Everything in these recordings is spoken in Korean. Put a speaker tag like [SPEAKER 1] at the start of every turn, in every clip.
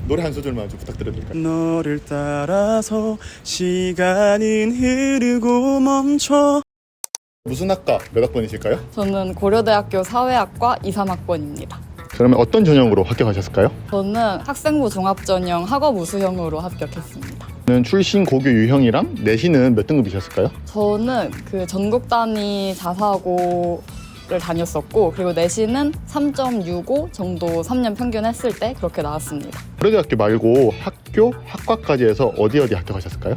[SPEAKER 1] 노래 한 소절만 좀 부탁드려도 될까요?
[SPEAKER 2] 너를 따라서 시간은 흐르고 멈춰.
[SPEAKER 1] 무슨 학과 몇 학번이실까요?
[SPEAKER 3] 저는 고려대학교 사회학과 2, 3학번입니다.
[SPEAKER 1] 그러면 어떤 전형으로 합격하셨을까요?
[SPEAKER 3] 저는 학생부 종합전형 학업 우수형으로 합격했습니다.
[SPEAKER 1] 출신 고교 유형이랑 내신은 몇 등급이셨을까요?
[SPEAKER 3] 저는 그 전국 단위 자사고를 다녔었고, 그리고 내신은 3.65 정도 3년 평균 했을 때 그렇게 나왔습니다.
[SPEAKER 1] 고려대학교 말고 학교, 학과까지 해서 어디 합격하셨을까요?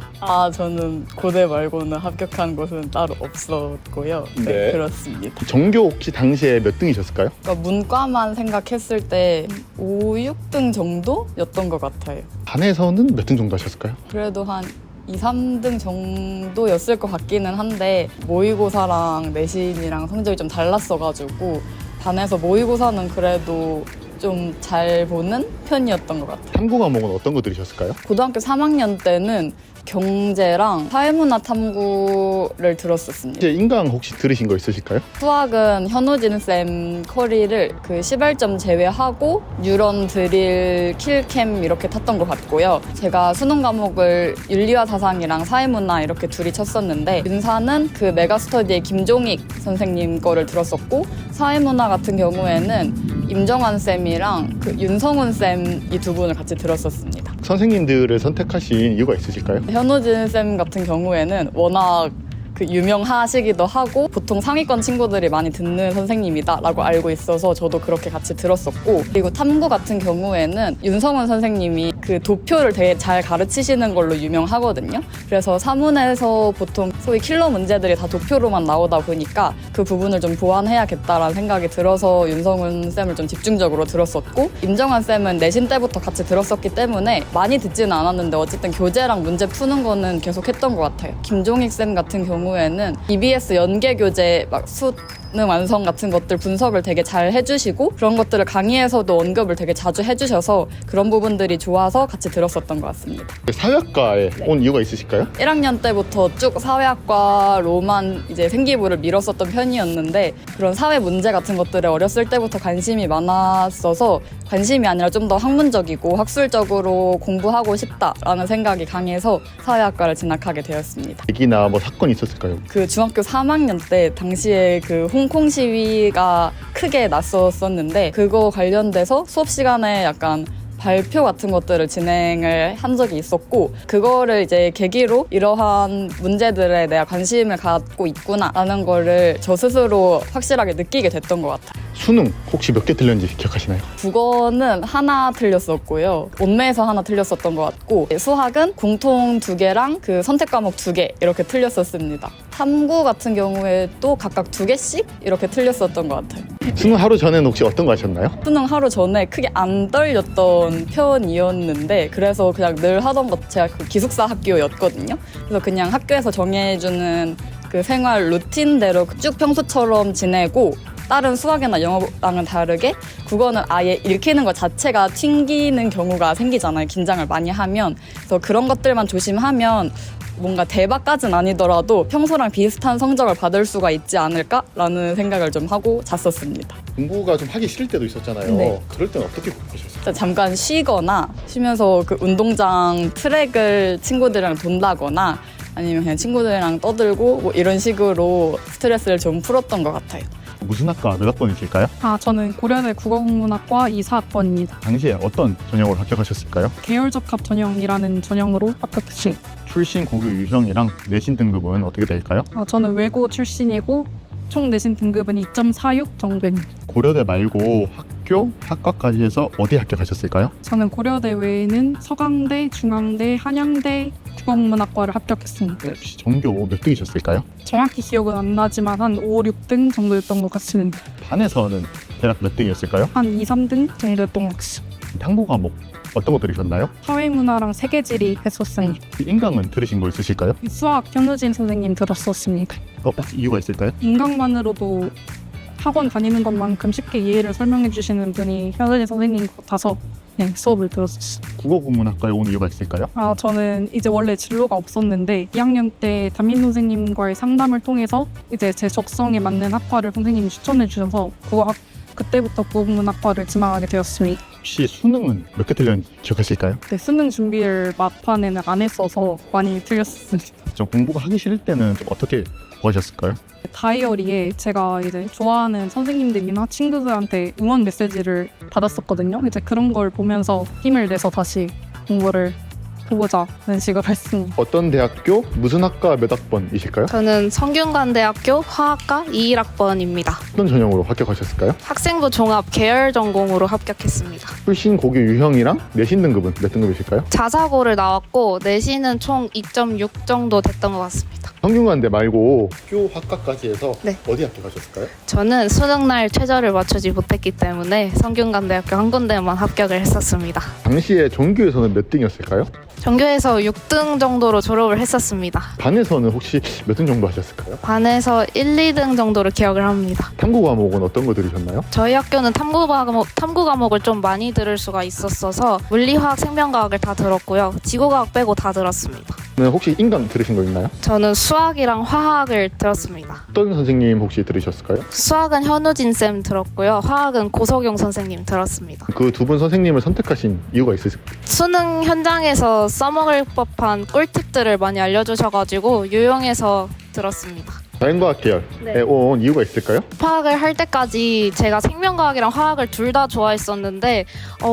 [SPEAKER 3] 저는 고대 말고는 합격한 곳은 따로 없었고요.
[SPEAKER 1] 네.
[SPEAKER 3] 네, 그렇습니다.
[SPEAKER 1] 전교 혹시 당시에 몇 등이셨을까요?
[SPEAKER 3] 그러니까 문과만 생각했을 때 5, 6등 정도였던 것 같아요.
[SPEAKER 1] 반에서는 몇 등 정도 하셨을까요?
[SPEAKER 3] 그래도 한 2, 3등 정도였을 것 같기는 한데, 모의고사랑 내신이랑 성적이 좀 달랐어가지고 반에서 모의고사는 그래도 좀 잘 보는 편이었던 것 같아요.
[SPEAKER 1] 탐구 과목은 어떤 거 들으셨을까요?
[SPEAKER 3] 고등학교 3학년 때는 경제랑 사회문화 탐구를 들었었습니다.
[SPEAKER 1] 이제 인강 혹시 들으신 거 있으실까요?
[SPEAKER 3] 수학은 현우진 쌤 커리를 그 시발점 제외하고 뉴런 드릴 킬캠 이렇게 탔던 것 같고요. 제가 수능 과목을 윤리와 사상이랑 사회문화 이렇게 둘이 쳤었는데, 윤사는 그 메가스터디의 김종익 선생님 거를 들었었고, 사회문화 같은 경우에는 임정환 쌤이랑 그 윤성훈 쌤 이 두 분을 같이 들었었습니다.
[SPEAKER 1] 선생님들을 선택하신 이유가 있으실까요?
[SPEAKER 3] 현우진 쌤 같은 경우에는 워낙 그 유명하시기도 하고 보통 상위권 친구들이 많이 듣는 선생님이다라고 알고 있어서 저도 그렇게 같이 들었었고, 그리고 탐구 같은 경우에는 윤성훈 선생님이 그 도표를 되게 잘 가르치시는 걸로 유명하거든요. 그래서 사문에서 보통 소위 킬러 문제들이 다 도표로만 나오다 보니까 그 부분을 좀 보완해야겠다라는 생각이 들어서 윤성훈 쌤을 좀 집중적으로 들었었고, 임정환 쌤은 내신 때부터 같이 들었었기 때문에 많이 듣지는 않았는데 어쨌든 교재랑 문제 푸는 거는 계속 했던 것 같아요. 김종익 쌤 같은 경우에는 EBS 연계 교재 막 수능 완성 같은 것들 분석을 되게 잘 해주시고, 그런 것들을 강의에서도 언급을 되게 자주 해주셔서 그런 부분들이 좋아서 같이 들었었던 것 같습니다.
[SPEAKER 1] 사회학과에 온 이유가 있으실까요?
[SPEAKER 3] 1학년 때부터 쭉 사회학과로만 이제 생기부를 밀었었던 편이었는데, 그런 사회 문제 같은 것들에 어렸을 때부터 관심이 많았어서 관심이 아니라 좀 더 학문적이고 학술적으로 공부하고 싶다라는 생각이 강해서 사회학과를 진학하게 되었습니다.
[SPEAKER 1] 얘기나 뭐 사건이 있었을까요?
[SPEAKER 3] 그 중학교 3학년 때 당시에 그 홍콩 시위가 크게 났었었는데, 그거 관련돼서 수업 시간에 약간 발표 같은 것들을 진행을 한 적이 있었고, 그거를 이제 계기로 이러한 문제들에 내가 관심을 갖고 있구나라는 거를 저 스스로 확실하게 느끼게 됐던 것 같아요.
[SPEAKER 1] 수능 혹시 몇 개 틀렸는지 기억하시나요?
[SPEAKER 3] 국어는 하나 틀렸었고요. 온매에서 하나 틀렸었던 것 같고, 수학은 공통 2개랑 그 선택 과목 2개 이렇게 틀렸었습니다. 탐구 같은 경우에 또 각각 2개씩 이렇게 틀렸었던 것 같아요.
[SPEAKER 1] 수능 하루 전에는 혹시 어떤 거 하셨나요?
[SPEAKER 3] 수능 하루 전에 크게 안 떨렸던 편이었는데, 그래서 그냥 늘 하던 것, 제가 그 기숙사 학교였거든요. 그래서 그냥 학교에서 정해주는 그 생활 루틴대로 쭉 평소처럼 지내고, 다른 수학이나 영어랑은 다르게 국어는 아예 읽히는 것 자체가 튕기는 경우가 생기잖아요. 긴장을 많이 하면. 그래서 그런 것들만 조심하면 뭔가 대박까지는 아니더라도 평소랑 비슷한 성적을 받을 수가 있지 않을까라는 생각을 좀 하고 잤었습니다.
[SPEAKER 1] 공부가 좀 하기 싫을 때도 있었잖아요.
[SPEAKER 3] 네.
[SPEAKER 1] 그럴 때는 어떻게 극복하셨어요?
[SPEAKER 3] 잠깐 쉬거나, 쉬면서 그 운동장 트랙을 친구들이랑 돈다거나 아니면 그냥 친구들이랑 떠들고 뭐 이런 식으로 스트레스를 좀 풀었던 것 같아요.
[SPEAKER 1] 무슨 학과 몇 학번이실까요?
[SPEAKER 4] 저는 고려대 국어국문학과 2, 4학번입니다.
[SPEAKER 1] 당시에 어떤 전형으로 합격하셨을까요?
[SPEAKER 4] 계열적합 전형이라는 전형으로 합격했습니다.
[SPEAKER 1] 출신 고교 유형이랑 내신 등급은 어떻게 될까요?
[SPEAKER 4] 저는 외고 출신이고 총 내신 등급은 2.46 정도입니다.
[SPEAKER 1] 고려대 말고 학교, 학과까지 해서 어디 합격하셨을까요?
[SPEAKER 4] 저는 고려대 외에는 서강대, 중앙대, 한양대 국어국문학과를 합격했습니다.
[SPEAKER 1] 혹시 전교 몇 등이셨을까요?
[SPEAKER 4] 정확히 기억은 안 나지만 한 5, 6등 정도였던 것 같습니다.
[SPEAKER 1] 반에서는 대략 몇 등이었을까요?
[SPEAKER 4] 한 2, 3등 정도였던 것 같습니다.
[SPEAKER 1] 탐구 과목 어떤 거 들으셨나요?
[SPEAKER 4] 사회문화랑 세계지리 했었습니다.
[SPEAKER 1] 인강은 들으신 거 있으실까요?
[SPEAKER 4] 수학 현우진 선생님 들었었습니다.
[SPEAKER 1] 이유가 있을까요?
[SPEAKER 4] 인강만으로도 학원 다니는 것만큼 쉽게 이해를 설명해 주시는 분이 현우진 선생님 같아서 수업을 들었었어요.
[SPEAKER 1] 국어국문학과에 온 이유가 있을까요?
[SPEAKER 4] 저는 이제 원래 진로가 없었는데 2학년 때 담임 선생님과의 상담을 통해서 이제 제 적성에 맞는 학과를 선생님이 추천해 주셔서 그때부터 국어국문학과를 지망하게 되었습니다.
[SPEAKER 1] 혹시 수능은 몇 개 틀렸는지 기억하실까요?
[SPEAKER 4] 네, 수능 준비를 막판에는 안 했어서 많이 틀렸습니다.
[SPEAKER 1] 좀 공부가 하기 싫을 때는 좀 어떻게 구하셨을까요?
[SPEAKER 4] 다이어리에 제가 이제 좋아하는 선생님들이나 친구들한테 응원 메시지를 받았었거든요. 이제 그런 걸 보면서 힘을 내서 다시 공부를 해보자는 식으로 했습니다.
[SPEAKER 1] 어떤 대학교, 무슨 학과 몇 학번이실까요?
[SPEAKER 5] 저는 성균관대학교 화학과 21학번입니다.
[SPEAKER 1] 어떤 전형으로 합격하셨을까요?
[SPEAKER 5] 학생부 종합 계열 전공으로 합격했습니다.
[SPEAKER 1] 출신 고교 유형이랑 내신 등급은 몇 등급이실까요?
[SPEAKER 5] 자사고를 나왔고 내신은 총 2.6 정도 됐던 것 같습니다.
[SPEAKER 1] 성균관대 말고 학교 학과까지 해서
[SPEAKER 5] 네.
[SPEAKER 1] 어디 합격하셨을까요?
[SPEAKER 5] 저는 수능날 최저를 맞추지 못했기 때문에 성균관대학교 한 군데만 합격을 했었습니다.
[SPEAKER 1] 당시에 전교에서는 몇 등이었을까요?
[SPEAKER 5] 전교에서 6등 정도로 졸업을 했었습니다.
[SPEAKER 1] 반에서는 혹시 몇 등 정도 하셨을까요?
[SPEAKER 5] 반에서 1, 2등 정도로 기억을 합니다.
[SPEAKER 1] 탐구 과목은 어떤 거 들으셨나요?
[SPEAKER 5] 저희 학교는 탐구 과목을 좀 많이 들을 수가 있었어서 물리화학, 생명과학을 다 들었고요. 지구과학 빼고 다 들었습니다.
[SPEAKER 1] 네, 혹시 인강 들으신 거 있나요?
[SPEAKER 5] 저는 수학이랑 화학을 들었습니다.
[SPEAKER 1] 어떤 선생님 혹시 들으셨을까요?
[SPEAKER 5] 수학은 현우진 쌤 들었고요. 화학은 고석용 선생님 들었습니다.
[SPEAKER 1] 그 두 분 선생님을 선택하신 이유가 있으실까요?
[SPEAKER 5] 수능 현장에서 써먹을 법한 꿀팁들을 많이 알려주셔가지고 유용해서 들었습니다.
[SPEAKER 1] 자연과학 계열에
[SPEAKER 5] 네.
[SPEAKER 1] 온 이유가 있을까요?
[SPEAKER 5] 화학을 할 때까지 제가 생명과학이랑 화학을 둘 다 좋아했었는데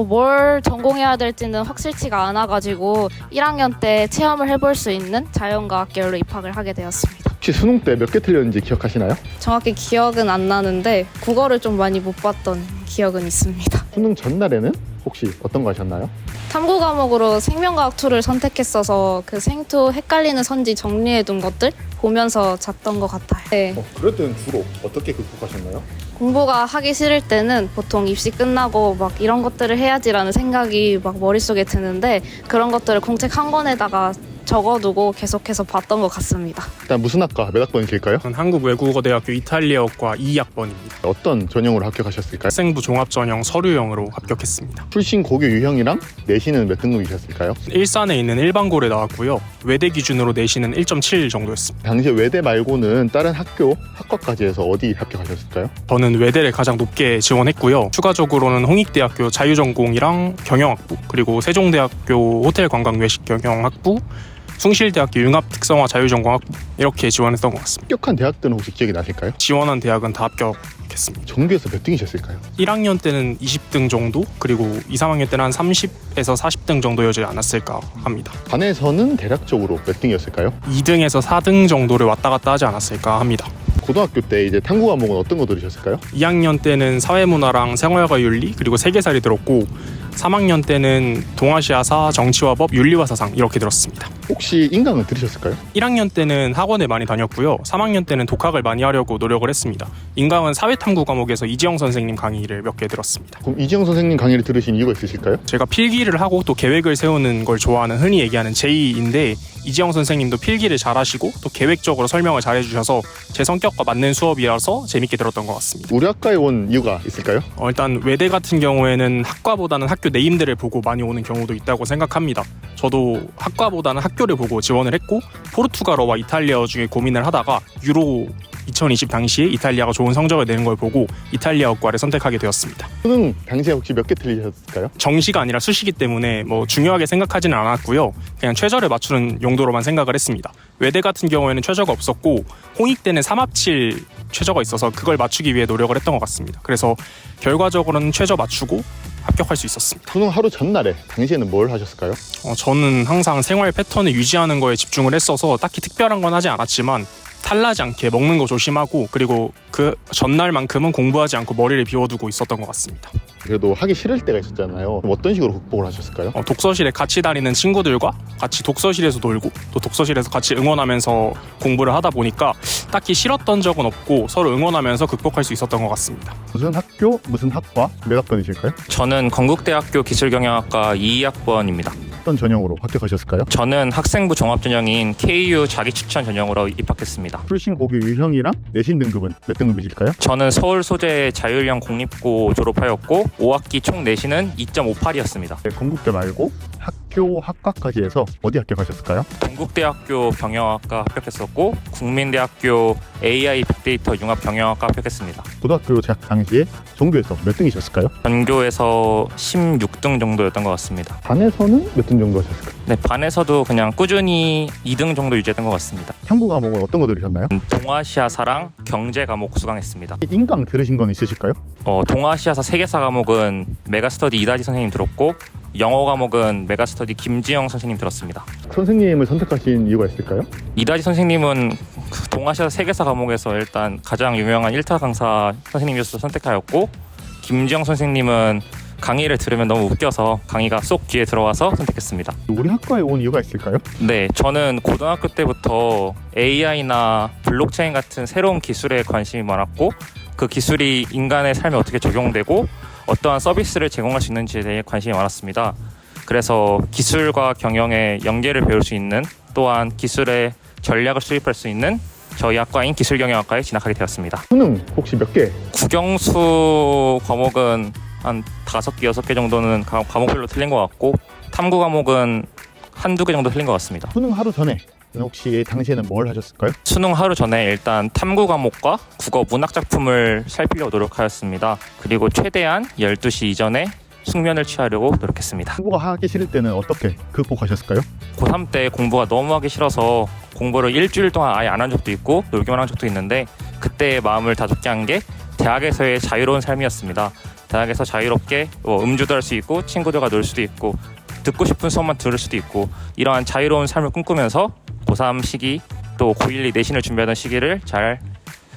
[SPEAKER 5] 뭘 전공해야 될지는 확실치가 않아가지고 1학년 때 체험을 해볼 수 있는 자연과학 계열로 입학을 하게 되었습니다.
[SPEAKER 1] 혹시 수능 때 몇 개 틀렸는지 기억하시나요?
[SPEAKER 5] 정확히 기억은 안 나는데 국어를 좀 많이 못 봤던 기억은 있습니다.
[SPEAKER 1] 수능 전날에는 혹시 어떤 거 하셨나요?
[SPEAKER 5] 탐구 과목으로 생명과학 2를 선택했어서 그 생투 헷갈리는 선지 정리해둔 것들 보면서 잤던 것 같아요. 네.
[SPEAKER 1] 그럴 때는 주로 어떻게 극복하셨나요?
[SPEAKER 5] 공부가 하기 싫을 때는 보통 입시 끝나고 막 이런 것들을 해야지라는 생각이 막 머릿속에 드는데 그런 것들을 공책 한 권에다가 적어두고 계속해서 봤던 것 같습니다.
[SPEAKER 1] 일단 무슨 학과 몇 학번이실까요?
[SPEAKER 2] 저는 한국외국어대학교 이탈리아어과 2학번입니다.
[SPEAKER 1] 어떤 전형으로 합격하셨을까요?
[SPEAKER 2] 학생부 종합전형 서류형으로 합격했습니다.
[SPEAKER 1] 출신 고교 유형이랑 내신은 몇 등급이셨을까요?
[SPEAKER 2] 일산에 있는 일반고를 나왔고요. 외대 기준으로 내신은 1.7 정도였습니다.
[SPEAKER 1] 당시에 외대 말고는 다른 학교, 학과까지 해서 어디 합격하셨을까요?
[SPEAKER 2] 저는 외대를 가장 높게 지원했고요. 추가적으로는 홍익대학교 자유전공이랑 경영학부, 그리고 세종대학교 호텔관광외식경영학부, 숭실대학교 융합특성화 자유전공학부 이렇게 지원했던 것 같습니다.
[SPEAKER 1] 합격한 대학들은 혹시 기억이 나실까요?
[SPEAKER 2] 지원한 대학은 다 합격했습니다.
[SPEAKER 1] 전교에서 몇 등이셨을까요?
[SPEAKER 2] 1학년 때는 20등 정도, 그리고 2, 3학년 때는 한 30에서 40등 정도여지 않았을까 합니다.
[SPEAKER 1] 반에서는 대략적으로 몇 등이었을까요?
[SPEAKER 2] 2등에서 4등 정도를 왔다 갔다 하지 않았을까 합니다.
[SPEAKER 1] 고등학교 때 이제 탐구 과목은 어떤 거 들으셨을까요?
[SPEAKER 2] 2학년 때는 사회문화랑 생활과 윤리, 그리고 세계사를 들었고 3학년 때는 동아시아사, 정치와 법, 윤리와 사상 이렇게 들었습니다.
[SPEAKER 1] 혹시 인강은 들으셨을까요?
[SPEAKER 2] 1학년 때는 학원을 많이 다녔고요. 3학년 때는 독학을 많이 하려고 노력을 했습니다. 인강은 사회탐구 과목에서 이지영 선생님 강의를 몇 개 들었습니다.
[SPEAKER 1] 그럼 이지영 선생님 강의를 들으신 이유가 있으실까요?
[SPEAKER 2] 제가 필기를 하고 또 계획을 세우는 걸 좋아하는 흔히 얘기하는 J인데 이지영 선생님도 필기를 잘하시고 또 계획적으로 설명을 잘해주셔서 제 성격과 맞는 수업이라서 재밌게 들었던 것 같습니다.
[SPEAKER 1] 우리 학과에 온 이유가 있을까요?
[SPEAKER 2] 일단 외대 같은 경우에는 학과보다는 학교 네임들을 보고 많이 오는 경우도 있다고 생각합니다. 저도 학과보다는 학교를 보고 지원을 했고 포르투갈어와 이탈리아어 중에 고민을 하다가 유로 2020 당시에 이탈리아가 좋은 성적을 내는 걸 보고 이탈리아어과를 선택하게 되었습니다.
[SPEAKER 1] 수능 당시에 혹시 몇 개 틀리셨을까요?
[SPEAKER 2] 정시가 아니라 수시기 때문에 중요하게 생각하지는 않았고요. 그냥 최저를 맞추는 용도로만 생각을 했습니다. 외대 같은 경우에는 최저가 없었고 홍익대는 3합칠 최저가 있어서 그걸 맞추기 위해 노력을 했던 것 같습니다. 그래서 결과적으로는 최저 맞추고 합격할 수 있었습니다.
[SPEAKER 1] 수능 하루 전날에 당시에는 뭘 하셨을까요?
[SPEAKER 2] 저는 항상 생활 패턴을 유지하는 거에 집중을 했어서 딱히 특별한 건 하지 않았지만 탈나지 않게 먹는 거 조심하고 그리고 그 전날만큼은 공부하지 않고 머리를 비워두고 있었던 것 같습니다.
[SPEAKER 1] 그래도 하기 싫을 때가 있었잖아요. 그럼 어떤 식으로 극복을 하셨을까요?
[SPEAKER 2] 독서실에 같이 다니는 친구들과 같이 독서실에서 놀고 또 독서실에서 같이 응원하면서 공부를 하다 보니까 딱히 싫었던 적은 없고 서로 응원하면서 극복할 수 있었던 것 같습니다.
[SPEAKER 1] 무슨 학교, 무슨 학과, 몇 학번이실까요?
[SPEAKER 6] 저는 건국대학교 기술경영학과 2학번입니다.
[SPEAKER 1] 어떤 전형으로 합격하셨을까요?
[SPEAKER 6] 저는 학생부 종합전형인 KU 자기추천 전형으로 입학했습니다.
[SPEAKER 1] 출신 고교 유형이랑 내신 등급은 몇 등급이실까요?
[SPEAKER 6] 저는 서울 소재 자율형 공립고 졸업하였고 5학기 총 내신은 2.58이었습니다.
[SPEAKER 1] 건국대 말고 학교, 학교 학과까지 해서 어디 합격하셨을까요?
[SPEAKER 6] 동국대학교 경영학과 합격했었고 국민대학교 AI 빅데이터 융합 경영학과 합격했습니다.
[SPEAKER 1] 고등학교 재학 당시에 전교에서 몇 등이셨을까요?
[SPEAKER 6] 전교에서 16등 정도였던 것 같습니다.
[SPEAKER 1] 반에서는 몇 등 정도 하셨을까요?
[SPEAKER 6] 네, 반에서도 그냥 꾸준히 2등 정도 유지했던 것 같습니다.
[SPEAKER 1] 탐구 과목은 어떤 거 들으셨나요?
[SPEAKER 6] 동아시아사랑 경제 과목 수강했습니다.
[SPEAKER 1] 인강 들으신 건 있으실까요?
[SPEAKER 6] 동아시아사 세계사 과목은 메가스터디 이다지 선생님 들었고 영어 과목은 메가스터디 김지영 선생님 들었습니다.
[SPEAKER 1] 선생님을 선택하신 이유가 있을까요?
[SPEAKER 6] 이다지 선생님은 그 동아시아 세계사 과목에서 일단 가장 유명한 1타 강사 선생님이어서 선택하였고 김지영 선생님은 강의를 들으면 너무 웃겨서 강의가 쏙 귀에 들어와서 선택했습니다.
[SPEAKER 1] 우리 학과에 온 이유가 있을까요?
[SPEAKER 6] 네, 저는 고등학교 때부터 AI나 블록체인 같은 새로운 기술에 관심이 많았고 그 기술이 인간의 삶에 어떻게 적용되고 어떠한 서비스를 제공할 수 있는지에 대해 관심이 많았습니다. 그래서 기술과 경영의 연계를 배울 수 있는 또한 기술의 전략을 수립할 수 있는 저희 학과인 기술경영학과에 진학하게 되었습니다.
[SPEAKER 1] 수능 혹시 몇 개?
[SPEAKER 6] 국영수 과목은 한 5개, 6개 정도는 과목별로 틀린 것 같고 탐구 과목은 한두 개 정도 틀린 것 같습니다.
[SPEAKER 1] 수능 하루 전에 혹시 당시에는 뭘 하셨을까요?
[SPEAKER 6] 수능 하루 전에 일단 탐구 과목과 국어 문학 작품을 살피려고 노력하였습니다. 그리고 최대한 12시 이전에 숙면을 취하려고 노력했습니다.
[SPEAKER 1] 공부가 하기 싫을 때는 어떻게 극복하셨을까요?
[SPEAKER 6] 고3 때 공부가 너무 하기 싫어서 공부를 일주일 동안 아예 안 한 적도 있고 놀기만 한 적도 있는데 그때 마음을 다잡게 한 게 대학에서의 자유로운 삶이었습니다. 대학에서 자유롭게 음주도 할 수 있고 친구들과 놀 수도 있고 듣고 싶은 수업만 들을 수도 있고 이러한 자유로운 삶을 꿈꾸면서 고3 시기 또 고1, 2 내신을 준비하던 시기를 잘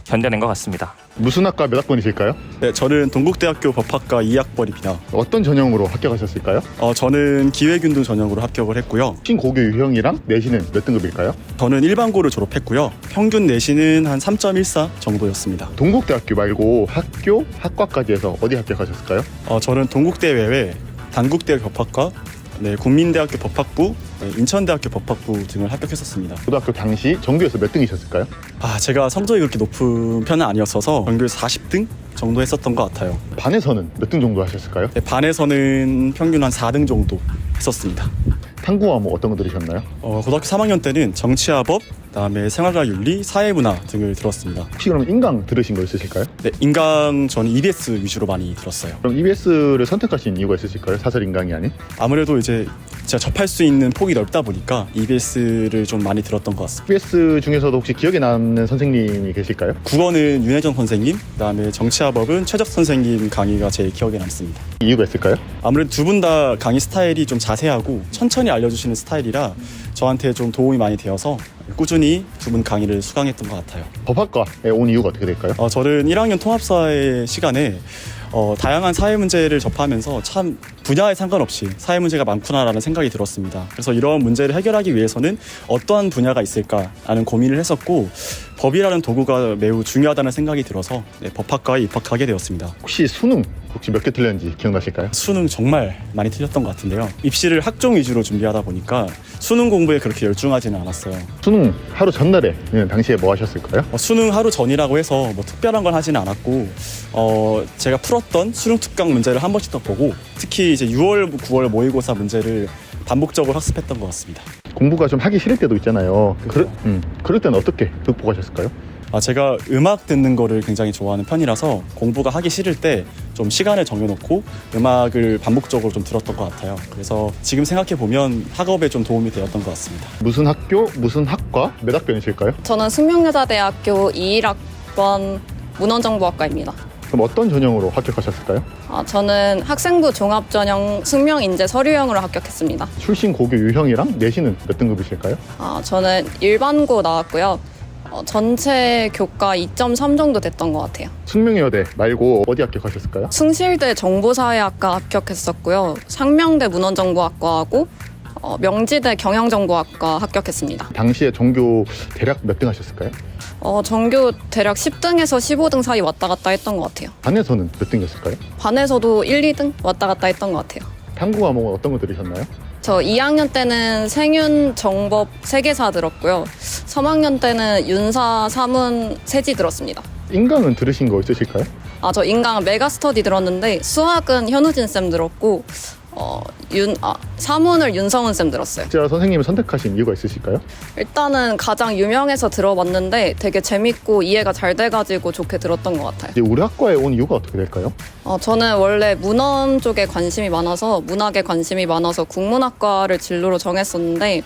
[SPEAKER 6] 견뎌낸 것 같습니다.
[SPEAKER 1] 무슨 학과 몇 학번이실까요?
[SPEAKER 7] 네, 저는 동국대학교 법학과 2학번입니다.
[SPEAKER 1] 어떤 전형으로 합격하셨을까요?
[SPEAKER 7] 저는 기회균등 전형으로 합격을 했고요.
[SPEAKER 1] 신고교 유형이랑 내신은 몇 등급일까요?
[SPEAKER 7] 저는 일반고를 졸업했고요. 평균 내신은 한 3.14 정도였습니다.
[SPEAKER 1] 동국대학교 말고 학교, 학과까지 해서 어디 합격하셨을까요?
[SPEAKER 7] 저는 동국대 외에 단국대 법학과, 국민대학교 법학부, 인천대학교 법학부 등을 합격했었습니다.
[SPEAKER 1] 고등학교 당시 전교에서 몇 등이셨을까요?
[SPEAKER 7] 제가 성적이 그렇게 높은 편은 아니었어서 전교에서 40등 정도 했었던 것 같아요.
[SPEAKER 1] 반에서는 몇 등 정도 하셨을까요?
[SPEAKER 7] 반에서는 평균 한 4등 정도 했었습니다.
[SPEAKER 1] 탐구 과목 어떤 거 들으셨나요?
[SPEAKER 7] 고등학교 3학년 때는 정치화법, 그다음에 생활과윤리, 사회문화 등을 들었습니다.
[SPEAKER 1] 혹시 그럼 인강 들으신 거 있으실까요?
[SPEAKER 7] 네, 인강 저는 EBS 위주로 많이 들었어요.
[SPEAKER 1] 그럼 EBS를 선택하신 이유가 있으실까요? 사설 인강이 아닌?
[SPEAKER 7] 아무래도 이제 제가 접할 수 있는 폭이 넓다 보니까 EBS를 좀 많이 들었던 것 같습니다.
[SPEAKER 1] EBS 중에서도 혹시 기억에 남는 선생님이 계실까요?
[SPEAKER 7] 국어는 윤혜정 선생님, 그다음에 정치화법은 최적 선생님 강의가 제일 기억에 남습니다.
[SPEAKER 1] 이유가 있을까요?
[SPEAKER 7] 아무래도 두 분 다 강의 스타일이 좀 자세하고 천천히 알려주시는 스타일이라 저한테 좀 도움이 많이 되어서 꾸준히 두 분 강의를 수강했던 것 같아요.
[SPEAKER 1] 법학과에 온 이유가 어떻게 될까요?
[SPEAKER 7] 저는 1학년 통합사회 시간에 다양한 사회 문제를 접하면서 참 분야에 상관없이 사회 문제가 많구나라는 생각이 들었습니다. 그래서 이러한 문제를 해결하기 위해서는 어떠한 분야가 있을까라는 고민을 했었고 법이라는 도구가 매우 중요하다는 생각이 들어서 법학과에 입학하게 되었습니다.
[SPEAKER 1] 혹시 수능 몇 개 틀렸는지 기억나실까요?
[SPEAKER 7] 수능 정말 많이 틀렸던 것 같은데요. 입시를 학종 위주로 준비하다 보니까 수능 공부에 그렇게 열중하지는 않았어요.
[SPEAKER 1] 수능 하루 전날에 당시에 뭐 하셨을까요?
[SPEAKER 7] 수능 하루 전이라고 해서 뭐 특별한 건 하지는 않았고 제가 풀었던 수능 특강 문제를 한 번씩 더 보고 특히 이제 6월, 9월 모의고사 문제를 반복적으로 학습했던 것 같습니다.
[SPEAKER 1] 공부가 좀 하기 싫을 때도 있잖아요. 그럴 때는 어떻게 극복하셨을까요?
[SPEAKER 7] 제가 음악 듣는 거를 굉장히 좋아하는 편이라서 공부가 하기 싫을 때 좀 시간을 정해놓고 음악을 반복적으로 좀 들었던 것 같아요. 그래서 지금 생각해보면 학업에 좀 도움이 되었던 것 같습니다.
[SPEAKER 1] 무슨 학교, 무슨 학과, 몇 학번이실까요?
[SPEAKER 3] 저는 숙명여자대학교 21학번 문헌정보학과입니다.
[SPEAKER 1] 그럼 어떤 전형으로 합격하셨을까요?
[SPEAKER 3] 저는 학생부 종합전형 숙명인재 서류형으로 합격했습니다.
[SPEAKER 1] 출신 고교 유형이랑 내신은 몇 등급이실까요?
[SPEAKER 3] 저는 일반고 나왔고요. 전체 교과 2.3 정도 됐던 것 같아요.
[SPEAKER 1] 숙명여대 말고 어디 합격하셨을까요?
[SPEAKER 3] 숭실대 정보사회학과 합격했었고요. 상명대 문헌정보학과하고 명지대 경영정보학과 합격했습니다.
[SPEAKER 1] 당시에 전교 대략 몇 등 하셨을까요?
[SPEAKER 3] 전교 대략 10등에서 15등 사이 왔다 갔다 했던 것 같아요.
[SPEAKER 1] 반에서는 몇 등이었을까요?
[SPEAKER 3] 반에서도 1, 2등 왔다 갔다 했던 것 같아요.
[SPEAKER 1] 탐구 과목은 어떤 거 들으셨나요?
[SPEAKER 3] 저 2학년 때는 생윤, 정법, 세계사 들었고요. 3학년 때는 윤사, 사문, 세지 들었습니다.
[SPEAKER 1] 인강은 들으신 거 있으실까요?
[SPEAKER 3] 저 인강 메가스터디 들었는데 수학은 현우진 쌤 들었고 사문을 윤성훈 쌤 들었어요.
[SPEAKER 1] 진짜 선생님을 선택하신 이유가 있으실까요?
[SPEAKER 3] 일단은 가장 유명해서 들어봤는데 되게 재밌고 이해가 잘 돼가지고 좋게 들었던 것 같아요.
[SPEAKER 1] 이제 우리 학과에 온 이유가 어떻게 될까요?
[SPEAKER 3] 저는 원래 문헌 쪽에 관심이 많아서 문학에 관심이 많아서 국문학과를 진로로 정했었는데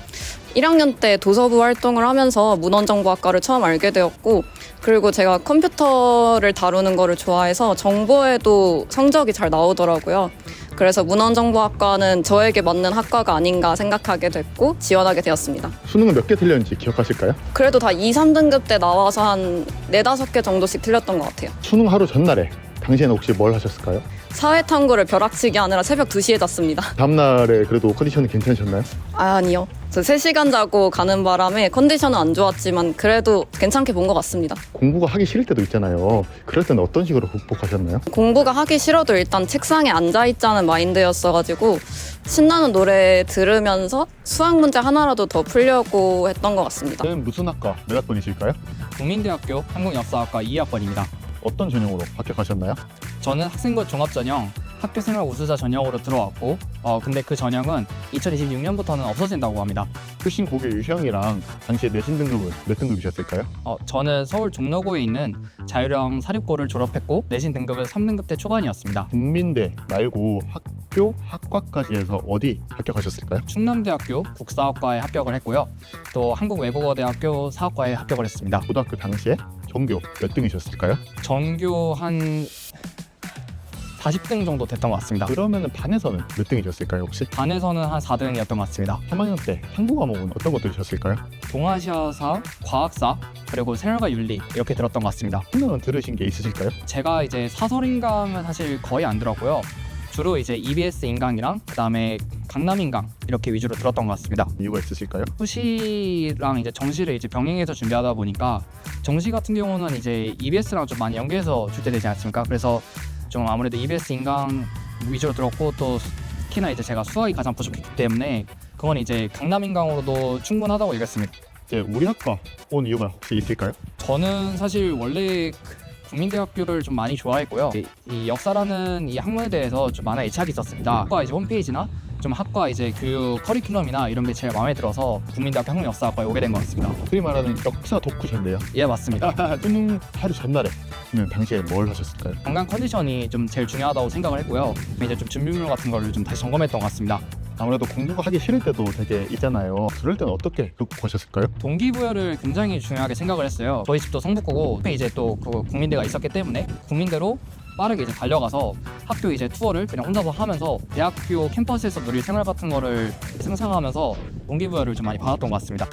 [SPEAKER 3] 1학년 때 도서부 활동을 하면서 문헌정보학과를 처음 알게 되었고 그리고 제가 컴퓨터를 다루는 거를 좋아해서 정보에도 성적이 잘 나오더라고요. 그래서 문헌정보학과는 저에게 맞는 학과가 아닌가 생각하게 됐고 지원하게 되었습니다.
[SPEAKER 1] 수능은 몇 개 틀렸는지 기억하실까요?
[SPEAKER 3] 그래도 다 2, 3등급 때 나와서 한 4, 5개 정도씩 틀렸던 것 같아요.
[SPEAKER 1] 수능 하루 전날에 당시에는 혹시 뭘 하셨을까요?
[SPEAKER 3] 사회탐구를 벼락치기 하느라 새벽 2시에 잤습니다.
[SPEAKER 1] 다음날에 그래도 컨디션이 괜찮으셨나요?
[SPEAKER 3] 아니요. 저 3시간 자고 가는 바람에 컨디션은 안 좋았지만 그래도 괜찮게 본 것 같습니다.
[SPEAKER 1] 공부가 하기 싫을 때도 있잖아요. 그럴 때는 어떤 식으로 극복하셨나요?
[SPEAKER 3] 공부가 하기 싫어도 일단 책상에 앉아있자는 마인드였어가지고 신나는 노래 들으면서 수학 문제 하나라도 더 풀려고 했던 것 같습니다.
[SPEAKER 1] 저는 무슨 학과 몇 학번이실까요?
[SPEAKER 8] 국민대학교 한국역사학과 2학번입니다.
[SPEAKER 1] 어떤 전형으로 합격하셨나요?
[SPEAKER 8] 저는 학생부 종합전형 학교생활 우수자 전형으로 들어왔고 근데 그 전형은 2026년부터는 없어진다고 합니다.
[SPEAKER 1] 출신 고교 유형이랑 당시에 내신 등급은 몇 등급이셨을까요?
[SPEAKER 8] 저는 서울 종로구에 있는 자유형 사립고를 졸업했고 내신 등급은 3등급대 초반이었습니다.
[SPEAKER 1] 국민대 말고 학교, 학과까지 해서 어디 합격하셨을까요?
[SPEAKER 8] 충남대학교 국사학과에 합격을 했고요. 또 한국외국어대학교 사학과에 합격을 했습니다.
[SPEAKER 1] 고등학교 당시에 전교 몇 등이셨을까요?
[SPEAKER 8] 전교 한 40등 정도 됐던 것 같습니다.
[SPEAKER 1] 그러면은 반에서는 몇 등이셨을까요 혹시?
[SPEAKER 8] 반에서는 한 4등이었던 것 같습니다.
[SPEAKER 1] 3학년 때 한국 과목은 어떤 것 들으셨을까요?
[SPEAKER 8] 동아시아사, 과학사, 그리고 생활과 윤리 이렇게 들었던 것 같습니다.
[SPEAKER 1] 수능은 들으신 게 있으실까요?
[SPEAKER 8] 제가 이제 사설인강은 사실 거의 안 들었고요. 주로 이제 EBS 인강이랑 그다음에 강남 인강 이렇게 위주로 들었던 것 같습니다.
[SPEAKER 1] 이유가 있으실까요?
[SPEAKER 8] 수시랑 이제 정시를 이제 병행해서 준비하다 보니까 정시 같은 경우는 이제 EBS랑 좀 많이 연계해서 출제되지 않습니까? 그래서 좀 아무래도 EBS 인강 위주로 들었고 또 특히나 이제 제가 수학이 가장 부족했기 때문에 그건 이제 강남 인강으로도 충분하다고 얘기했습니다.
[SPEAKER 1] 이제 우리 학과 온 이유가 혹시 있을까요?
[SPEAKER 8] 저는 사실 원래 국민대학교를 좀 많이 좋아했고요. 이 역사라는 이 학문에 대해서 좀 많은 애착이 있었습니다. 학과 이제 홈페이지나 좀 학과 이제 교육 커리큘럼이나 이런 게 제일 마음에 들어서 국민대학교 한국역사학과에 오게 된 것 같습니다.
[SPEAKER 1] 소위 말하는 역사 덕후셨네요.
[SPEAKER 8] 예, 맞습니다.
[SPEAKER 1] 수능 하루 전날에 당시에 뭘 하셨을까요?
[SPEAKER 8] 건강 컨디션이 좀 제일 중요하다고 생각을 했고요. 이제 좀 준비물 같은 거를 좀 다시 점검했던 것 같습니다.
[SPEAKER 1] 아무래도 공부가 하기 싫을 때도 되게 있잖아요. 그럴 때는 어떻게 극복하셨을까요?
[SPEAKER 8] 동기부여를 굉장히 중요하게 생각을 했어요. 저희 집도 성북구고 이제 또 그 국민대가 있었기 때문에 국민대로 빠르게 이제 달려가서 학교 이제 투어를 그냥 혼자서 하면서 대학교 캠퍼스에서 누릴 생활 같은 거를 상상하면서 동기부여를 좀 많이 받았던 것 같습니다.